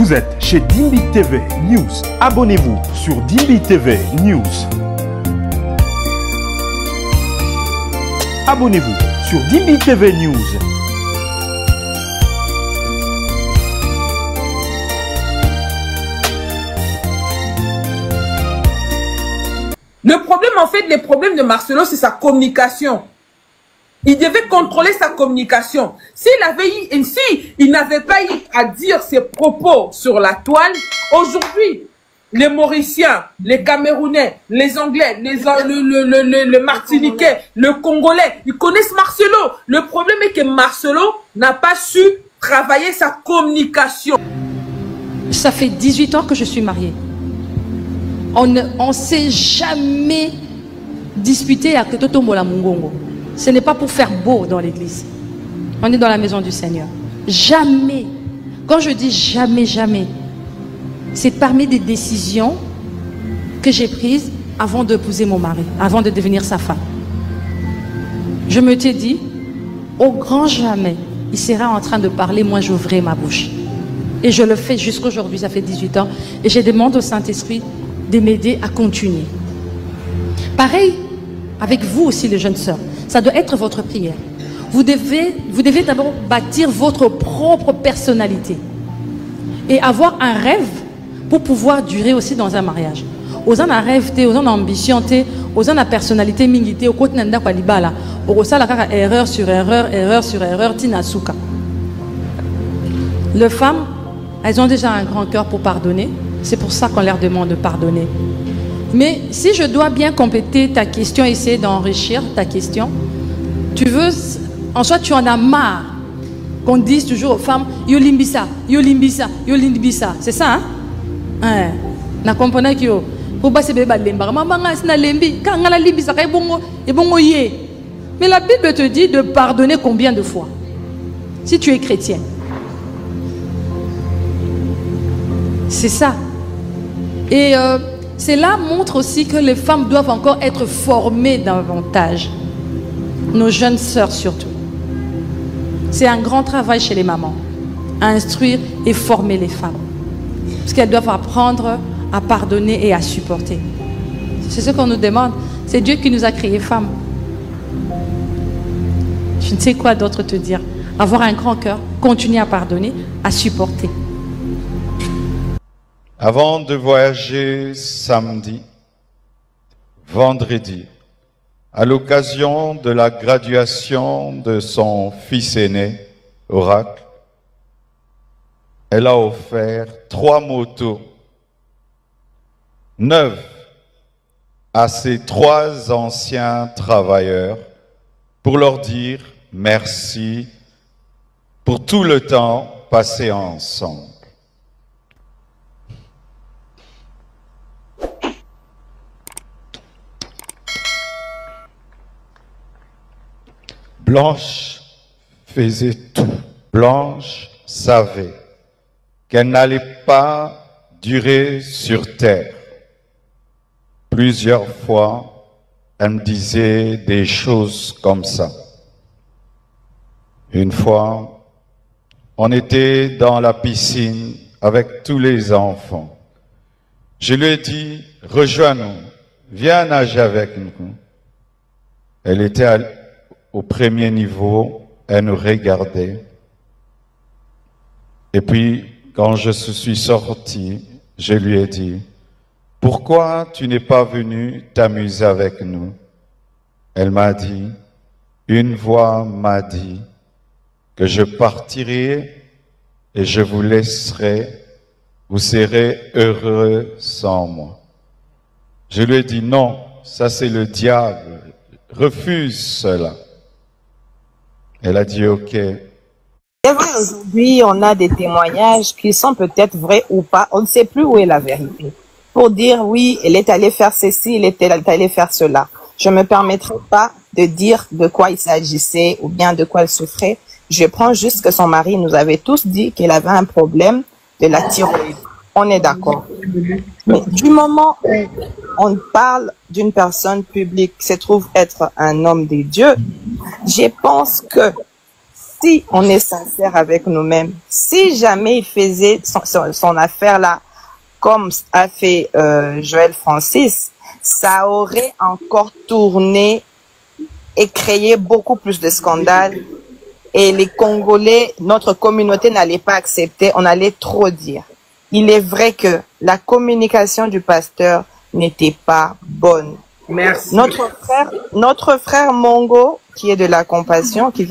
Vous êtes chez Dimbi TV News. Abonnez-vous sur Dimbi TV News. Abonnez-vous sur Dimbi TV News. Le problème, en fait, les problèmes de Marcelo, c'est sa communication. Il devait contrôler sa communication. S'il n'avait pas eu à dire ses propos sur la toile, aujourd'hui, les Mauriciens, les Camerounais, les Anglais, le Martiniquais, le Congolais, ils connaissent Marcelo. Le problème est que Marcelo n'a pas su travailler sa communication. Ça fait 18 ans que je suis mariée. On ne s'est jamais disputé à Totombola Mungongo. Ce n'est pas pour faire beau dans l'église. On est dans la maison du Seigneur. Jamais. Quand je dis jamais, jamais, c'est parmi des décisions que j'ai prises avant d'épouser mon mari, avant de devenir sa femme. Je me t'ai dit, au grand jamais, il sera en train de parler, moi j'ouvrirai ma bouche. Et je le fais jusqu'aujourd'hui, ça fait 18 ans. Et je demande au Saint-Esprit de m'aider à continuer. Pareil avec vous aussi, les jeunes sœurs. Ça doit être votre prière. Vous devez d'abord bâtir votre propre personnalité et avoir un rêve pour pouvoir durer aussi dans un mariage. Aux un rêve, aux un ambition, aux un personnalité mingité, au côté nanda kwalibala, au ça la erreur sur erreur, tinasuka. Les femmes, elles ont déjà un grand cœur pour pardonner. C'est pour ça qu'on leur demande de pardonner. Mais si je dois bien compléter ta question, essayer d'enrichir ta question, tu veux, en soi tu en as marre qu'on dise toujours aux femmes yo limbisa, yo limbisa, yo limbisa. C'est ça, hein? Na comprenez que yo pour passer bébé lemba, maman na lembi, quand on a limbisa, et bon yé. Mais la Bible te dit de pardonner combien de fois? Si tu es chrétien. C'est ça. Et cela montre aussi que les femmes doivent encore être formées davantage. Nos jeunes sœurs surtout. C'est un grand travail chez les mamans. À instruire et former les femmes. Parce qu'elles doivent apprendre à pardonner et à supporter. C'est ce qu'on nous demande. C'est Dieu qui nous a créées femmes. Je ne sais quoi d'autre te dire. Avoir un grand cœur, continuer à pardonner, à supporter. Avant de voyager samedi, vendredi, à l'occasion de la graduation de son fils aîné, Oracle, elle a offert 3 motos neuves à ses 3 anciens travailleurs pour leur dire merci pour tout le temps passé ensemble. Blanche faisait tout. Blanche savait qu'elle n'allait pas durer sur terre. Plusieurs fois, elle me disait des choses comme ça. Une fois, on était dans la piscine avec tous les enfants. Je lui ai dit, rejoins-nous, viens nager avec nous. Elle était au premier niveau, elle nous regardait. Et puis, quand je suis sorti, je lui ai dit, pourquoi tu n'es pas venu t'amuser avec nous? Elle m'a dit, une voix m'a dit que je partirai et je vous laisserai, vous serez heureux sans moi. Je lui ai dit, non, ça c'est le diable, refuse cela. Elle a dit ok. C'est vrai, aujourd'hui, on a des témoignages qui sont peut-être vrais ou pas. On ne sait plus où est la vérité. Pour dire oui, elle est allée faire ceci, elle est allée faire cela. Je ne me permettrai pas de dire de quoi il s'agissait ou bien de quoi elle souffrait. Je prends juste que son mari nous avait tous dit qu'elle avait un problème de la thyroïde. On est d'accord. Mais du moment où on parle d'une personne publique qui se trouve être un homme de Dieu, je pense que si on est sincère avec nous-mêmes, si jamais il faisait son affaire-là, comme a fait Joël Francis, ça aurait encore tourné et créé beaucoup plus de scandales. Et les Congolais, notre communauté n'allait pas accepter, on allait trop dire. Il est vrai que la communication du pasteur n'était pas bonne. Merci. Notre frère Mongo, qui est de la compassion, il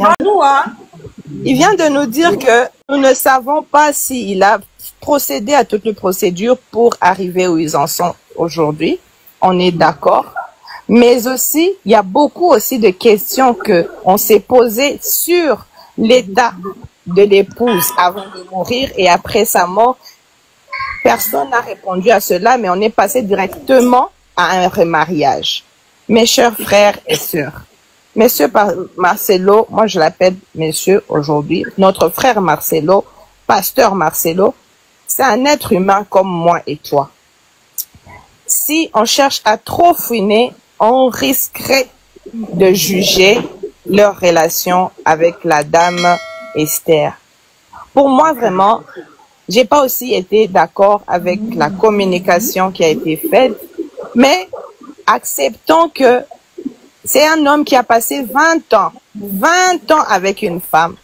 vient de nous dire que nous ne savons pas s'il a procédé à toutes les procédures pour arriver où ils en sont aujourd'hui. On est d'accord. Mais aussi, il y a beaucoup aussi de questions que on s'est posées sur l'état de l'épouse avant de mourir et après sa mort. Personne n'a répondu à cela, mais on est passé directement à un remariage. Mes chers frères et sœurs, Monsieur Marcelo, moi je l'appelle monsieur aujourd'hui, notre frère Marcelo, pasteur Marcelo, c'est un être humain comme moi et toi. Si on cherche à trop fouiner, on risquerait de juger leur relation avec la dame Esther. Pour moi, vraiment, j'ai pas aussi été d'accord avec la communication qui a été faite, mais acceptons que c'est un homme qui a passé 20 ans avec une femme.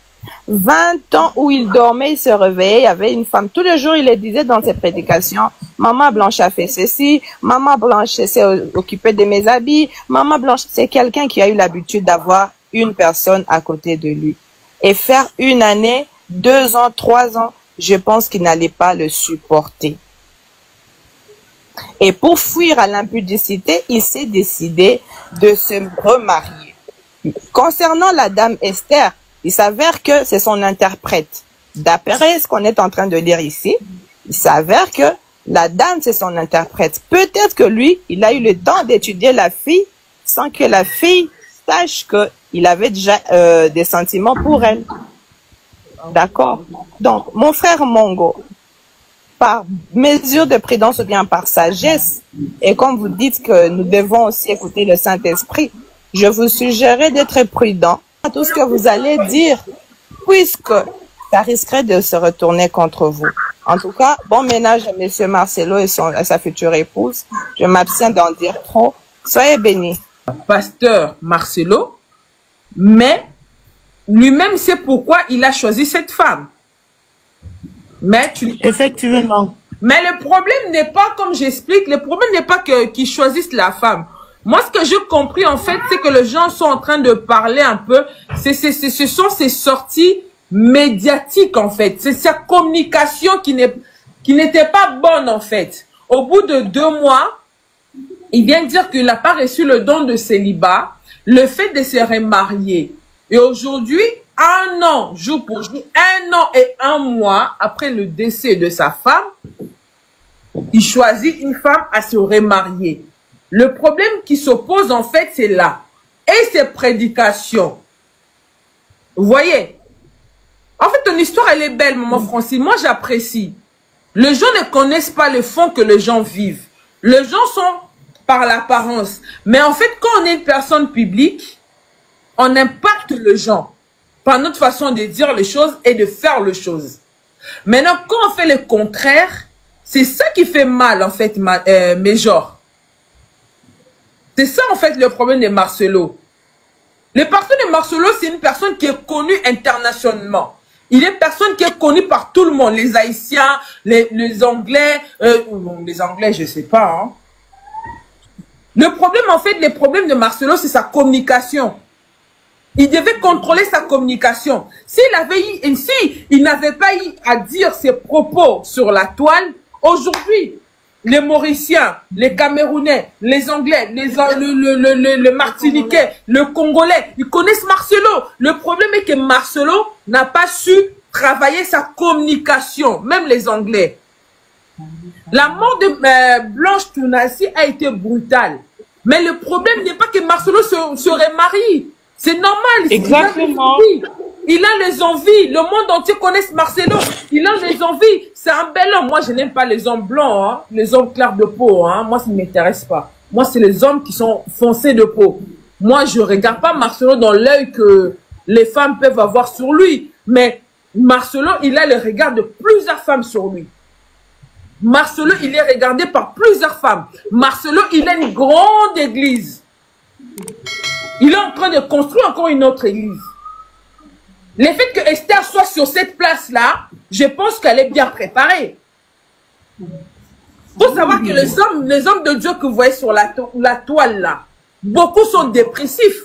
20 ans où il dormait, il se réveillait, il y avait une femme. Tous les jours, il le disait dans ses prédications, maman Blanche a fait ceci, maman Blanche s'est occupée de mes habits, maman Blanche, c'est quelqu'un qui a eu l'habitude d'avoir une personne à côté de lui. Et faire 1 année, 2 ans, 3 ans, je pense qu'il n'allait pas le supporter. Et pour fuir à l'impudicité, il s'est décidé de se remarier. Concernant la dame Esther, il s'avère que c'est son interprète. D'après ce qu'on est en train de lire ici, il s'avère que la dame, c'est son interprète. Peut-être que lui, il a eu le temps d'étudier la fille sans que la fille sache qu'il avait déjà des sentiments pour elle. D'accord? Donc, mon frère Mongo, par mesure de prudence ou bien par sagesse, et comme vous dites que nous devons aussi écouter le Saint-Esprit, je vous suggérerais d'être prudent à tout ce que vous allez dire, puisque ça risquerait de se retourner contre vous. En tout cas, bon ménage à M. Marcelo et à sa future épouse. Je m'abstiens d'en dire trop. Soyez bénis. Pasteur Marcelo, mais lui-même sait pourquoi il a choisi cette femme. Mais Effectivement. Mais le problème n'est pas, comme j'explique, le problème n'est pas qu'ils choisissent la femme. Moi, ce que j'ai compris, en fait, c'est que les gens sont en train de parler un peu. Ce sont ces sorties médiatiques, en fait. C'est sa communication qui n'était pas bonne, en fait. Au bout de 2 mois, il vient dire qu'il n'a pas reçu le don de célibat, le fait de se remarier. Et aujourd'hui, 1 an, jour pour jour, 1 an et 1 mois après le décès de sa femme, il choisit une femme à se remarier. Le problème qui s'oppose, en fait, c'est là. Et ses prédications. Vous voyez? En fait, ton histoire, elle est belle, maman Francine. Moi, j'apprécie. Les gens ne connaissent pas le fond que les gens vivent. Les gens sont par l'apparence. Mais en fait, quand on est une personne publique, on impacte les gens par notre façon de dire les choses et de faire les choses. Maintenant, quand on fait le contraire, c'est ça qui fait mal, en fait, Major. C'est ça, en fait, le problème de Marcelo. Le pasteur de Marcelo, c'est une personne qui est connue internationalement. Il est une personne qui est connue par tout le monde. Les Haïtiens, les Anglais, les Anglais, je sais pas. Hein. Le problème, en fait, le problème de Marcelo, c'est sa communication. Il devait contrôler sa communication. S'il n'avait pas eu à dire ses propos sur la toile, aujourd'hui, les Mauriciens, les Camerounais, les Anglais, le Martiniquais, le Congolais, ils connaissent Marcelo. Le problème est que Marcelo n'a pas su travailler sa communication, même les Anglais. La mort de Blanche Tounassi a été brutale. Mais le problème n'est pas que Marcelo se remarie. C'est normal. Exactement. Il a les envies. Le monde entier connaît Marcelo. Il a les envies. C'est un bel homme. Moi, je n'aime pas les hommes blancs, hein, les hommes clairs de peau. Hein. Moi, ça ne m'intéresse pas. Moi, c'est les hommes qui sont foncés de peau. Moi, je ne regarde pas Marcelo dans l'œil que les femmes peuvent avoir sur lui. Mais Marcelo, il a le regard de plusieurs femmes sur lui. Marcelo, il est regardé par plusieurs femmes. Marcelo, il a une grande église. Il est en train de construire encore une autre église. Le fait que Esther soit sur cette place-là, je pense qu'elle est bien préparée. Il faut savoir que les hommes de Dieu que vous voyez sur la toile là, beaucoup sont dépressifs.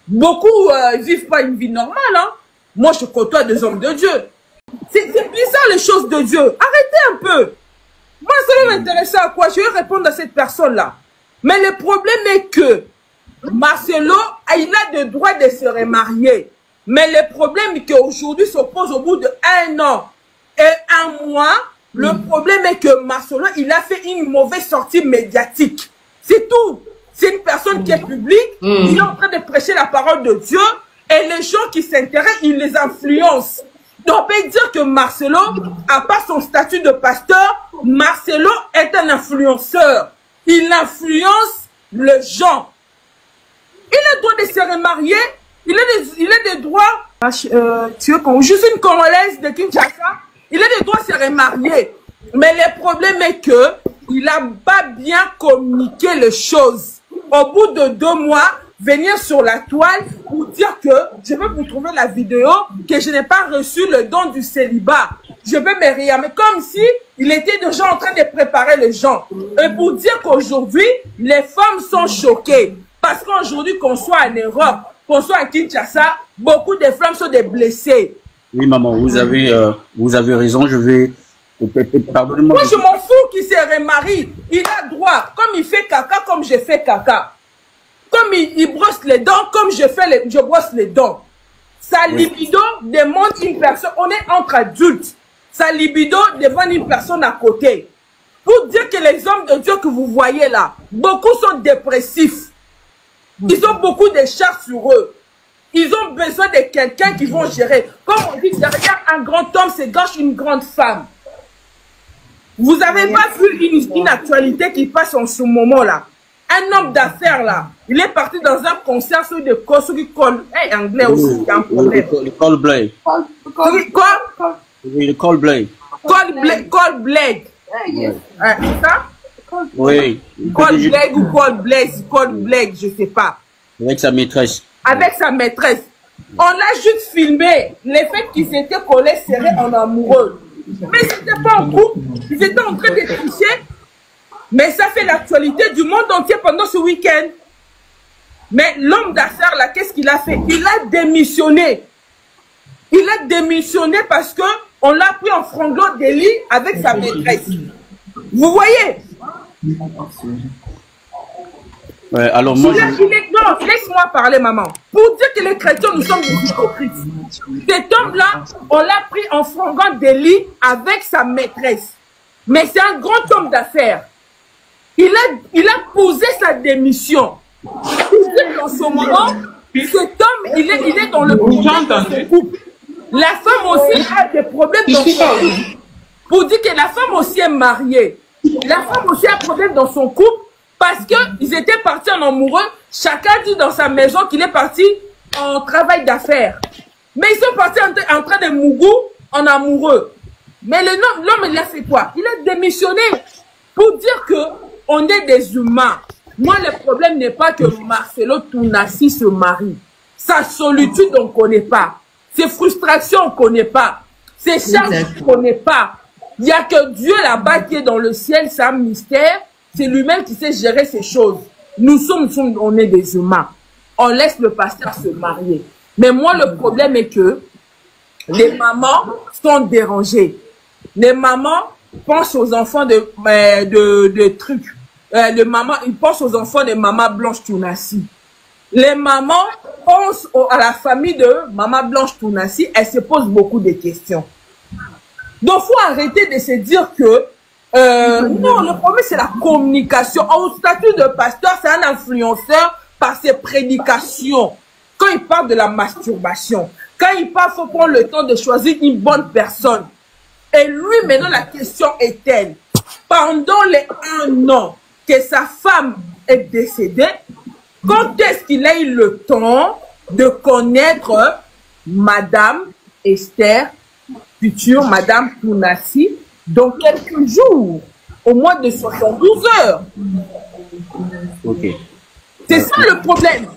Beaucoup ne vivent pas une vie normale. Hein. Moi, je côtoie des hommes de Dieu. C'est bizarre les choses de Dieu. Arrêtez un peu. Moi, ça va m'intéresser à quoi? Je vais répondre à cette personne-là. Mais le problème est que Marcelo, il a le droit de se remarier. Mais le problème est qu'aujourd'hui s'oppose au bout d'1 an et 1 mois. Le problème est que Marcelo, il a fait une mauvaise sortie médiatique. C'est tout. C'est une personne qui est publique. Il est en train de prêcher la parole de Dieu. Et les gens qui s'intéressent, il les influence. Donc, on peut dire que Marcelo, à part son statut de pasteur, Marcelo est un influenceur. Il influence les gens. Il a le droit de se remarier. Il a des droits. Tu veux qu'on juste une Congolaise de Kinshasa. Il a des droits de se remarier. Mais le problème est que il n'a pas bien communiqué les choses. Au bout de 2 mois, venir sur la toile pour dire que je vais vous trouver la vidéo que je n'ai pas reçu le don du célibat. Je vais me réarmer comme si il était déjà en train de préparer les gens. Et pour dire qu'aujourd'hui, les femmes sont choquées. Parce qu'aujourd'hui, qu'on soit en Europe, qu'on soit à Kinshasa, beaucoup de femmes sont des blessées. Oui, maman, vous avez raison. Je vais... Pardonnez-moi. Moi, je m'en fous qu'il se remarie. Il a droit. Comme il fait caca, comme je fais caca. Comme il brosse les dents, comme je brosse les dents. Sa libido demande une personne. On est entre adultes. Sa libido demande une personne à côté. Pour dire que les hommes de Dieu que vous voyez là, beaucoup sont dépressifs. Ils ont beaucoup de charges sur eux. Ils ont besoin de quelqu'un qui vont gérer. Comme on dit, derrière un grand homme se cache une grande femme. Vous n'avez pas vu une actualité qui passe en ce moment-là. Un homme d'affaires là, il est parti dans un concert sur des courses qui collent. Hey, anglais aussi, il y a un problème. Le Coldplay. Quoi? Le Coldplay. Coldplay. C'est ça? Oui. Coldplay ou Coldplay, je ne sais pas. Avec sa maîtresse. Avec sa maîtresse. On a juste filmé le fait qu'ils étaient collés serrés en amoureux. Mais c'était pas en couple. Ils étaient en train de tricher. Mais ça fait l'actualité du monde entier pendant ce week-end. Mais l'homme d'affaires là, qu'est-ce qu'il a fait? Il a démissionné. Il a démissionné parce que on l'a pris en franglant délit avec sa maîtresse. Vous voyez? Ouais, alors moi non, laisse-moi parler, maman. Pour dire que les chrétiens, nous sommes des hypocrites. Cet homme-là, on l'a pris en franglant délit avec sa maîtresse. Mais c'est un grand homme d'affaires. Il a posé sa démission. En ce moment, cet homme, il est dans le couple. La femme aussi a des problèmes dans son couple. Pour dire que la femme aussi est mariée. La femme aussi a un problème dans son couple parce qu'ils étaient partis en amoureux. Chacun dit dans sa maison qu'il est parti en travail d'affaires. Mais ils sont partis en train de mougou en amoureux. Mais l'homme, il a fait quoi? Il a démissionné pour dire que on est des humains. Moi, le problème n'est pas que Marcelo Tounassi se marie. Sa solitude, on ne connaît pas. Ses frustrations, on ne connaît pas. Ses charges, on ne connaît pas. Il n'y a que Dieu là-bas qui est dans le ciel, c'est un mystère. C'est lui-même qui sait gérer ces choses. On est des humains. On laisse le pasteur se marier. Mais moi, le problème est que les mamans sont dérangées. Les mamans pensent aux enfants de trucs. Ils pensent aux enfants de Maman Blanche Tounassi. Les mamans pensent à la famille de Maman Blanche Tounassi. Elles se posent beaucoup de questions. Donc, il faut arrêter de se dire que non, le problème, c'est la communication. Au statut de pasteur, c'est un influenceur par ses prédications. Quand il parle de la masturbation, quand il parle, il faut prendre le temps de choisir une bonne personne. Et lui, maintenant, la question est telle. Pendant les 1 an que sa femme est décédée, quand est-ce qu'il a eu le temps de connaître Madame Esther, future Madame Pounassi, dans quelques jours, au moins de 72 heures. Ok. C'est ça le problème.